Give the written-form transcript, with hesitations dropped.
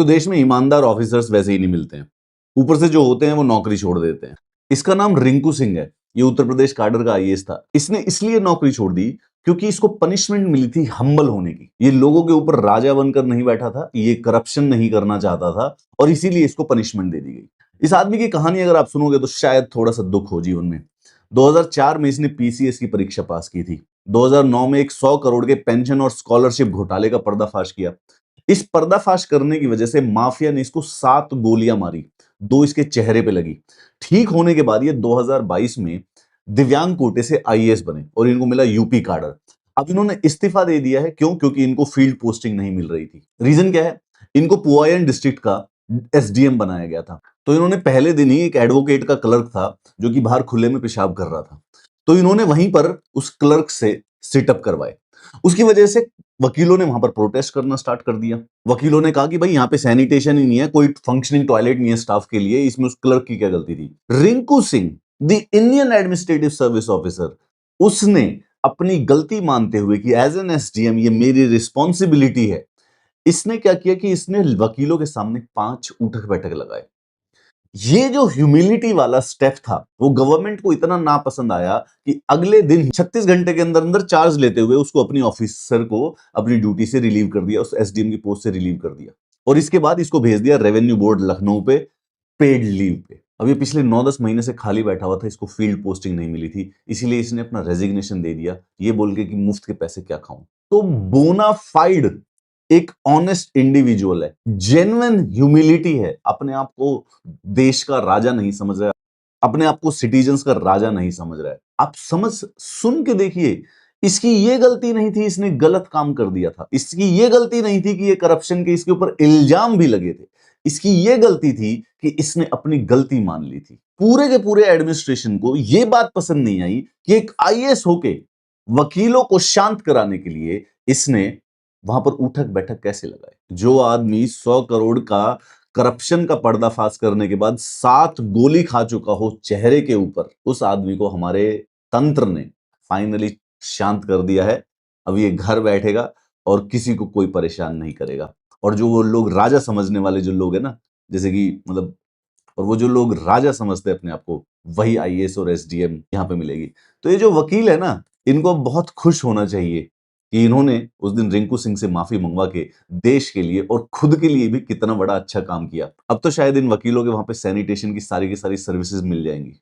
तो देश में ईमानदार ऑफिसर्स वैसे ही नहीं मिलते हैं, ऊपर से जो होते हैं वो नौकरी छोड़ देते हैं। इसका नाम रिंकू सिंह है। ये उत्तर प्रदेश काडर का आईएएस था। इसने इसलिए नौकरी छोड़ दी क्योंकि इसको पनिशमेंट मिली थी हम्बल होने की। ये लोगों के ऊपर राजा बनकर नहीं बैठा था, ये करप्शन नहीं करना चाहता था और इसीलिए इसको पनिशमेंट दे दी गई। इस आदमी की कहानी अगर आप सुनोगे तो शायद थोड़ा सा दुख हो जीवन में। 2004 में इसने पीसीएस की परीक्षा पास की थी। 2009 में एक 100 करोड़ के पेंशन और स्कॉलरशिप घोटाले का पर्दाफाश किया। इस पर्दाफाश करने की वजह से माफिया ने इसको 7 गोलियां मारी, 2 इसके चेहरे पे लगी। ठीक होने के बाद ये 2022 में दिव्यांग कोटे से आईएएस बने और इनको मिला यूपी काडर। अब इन्होंने इस्तीफा दे दिया है। क्यों? क्योंकि इनको फील्ड पोस्टिंग नहीं मिल रही थी। रीजन क्या है? इनको पुआयन डिस्ट्रिक्ट का एसडीएम बनाया गया था। तो इन्होंने पहले दिन ही एक एडवोकेट का क्लर्क था जो कि बाहर खुले में पेशाब कर रहा था, तो इन्होंने वहीं पर उस क्लर्क से सिटअप करवाए। उसकी वजह से वकीलों ने वहां पर प्रोटेस्ट करना स्टार्ट कर दिया। वकीलों ने कहा कि भाई यहाँ पे सैनिटेशन ही नहीं है, कोई फंक्शनिंग टॉयलेट नहीं है स्टाफ के लिए, इसमें उस क्लर्क की क्या गलती थी? Rinku Singh, the Indian administrative service officer, उसने अपनी गलती मानते हुए कि एज एन एसडीएम ये मेरी रिस्पॉन्सिबिलिटी है, इसने क्या किया कि इसने वकीलों के सामने 5 उठक बैठक लगाए। ये जो ह्यूमिलिटी वाला स्टेप था वो गवर्नमेंट को इतना नापसंद आया कि अगले दिन 36 घंटे के अंदर अंदर चार्ज लेते हुए उसको अपनी ऑफिसर को अपनी ड्यूटी से रिलीव कर दिया, उस एसडीएम की पोस्ट से रिलीव कर दिया और इसके बाद इसको भेज दिया रेवेन्यू बोर्ड लखनऊ पे पेड लीव पे। अब ये पिछले 9-10 महीने से खाली बैठा हुआ था, इसको फील्ड पोस्टिंग नहीं मिली थी, इसीलिए इसने अपना रेजिग्नेशन दे दिया, ये बोल के कि मुफ्त के पैसे क्या खाऊं। तो बोनाफाइड एक ऑनेस्ट इंडिविजुअल है, जेन्युइन ह्यूमिलिटी है, अपने आप को देश का राजा नहीं समझ रहा है, अपने आप को सिटीजन्स का राजा नहीं समझ रहा है। आप समझ सुन के देखिए, इसकी ये गलती नहीं थी इसने गलत काम कर दिया था, इसकी ये गलती नहीं थी कि ये करप्शन के इसके ऊपर इल्जाम भी लगे थे, इसकी ये गलती थी कि इसने अपनी गलती मान ली थी। पूरे के पूरे एडमिनिस्ट्रेशन को ये बात पसंद नहीं आई कि एक आईएएस होके वकीलों को शांत कराने के लिए इसने वहां पर उठक बैठक कैसे लगाए। जो आदमी 100 करोड़ का करप्शन का पर्दाफाश करने के बाद 7 गोली खा चुका हो चेहरे के ऊपर, उस आदमी को हमारे तंत्र ने फाइनली शांत कर दिया है। अब ये घर बैठेगा और किसी को कोई परेशान नहीं करेगा। और जो वो लोग राजा समझने वाले जो लोग हैं ना, जैसे कि मतलब, और वो जो लोग राजा समझते हैं अपने आप को, वही आईएएस और एसडीएम यहाँ पे मिलेगी। तो ये जो वकील है ना, इनको बहुत खुश होना चाहिए कि इन्होंने उस दिन रिंकू सिंह से माफी मंगवा के देश के लिए और खुद के लिए भी कितना बड़ा अच्छा काम किया। अब तो शायद इन वकीलों के वहां पे सैनिटेशन की सारी सर्विसेज मिल जाएंगी।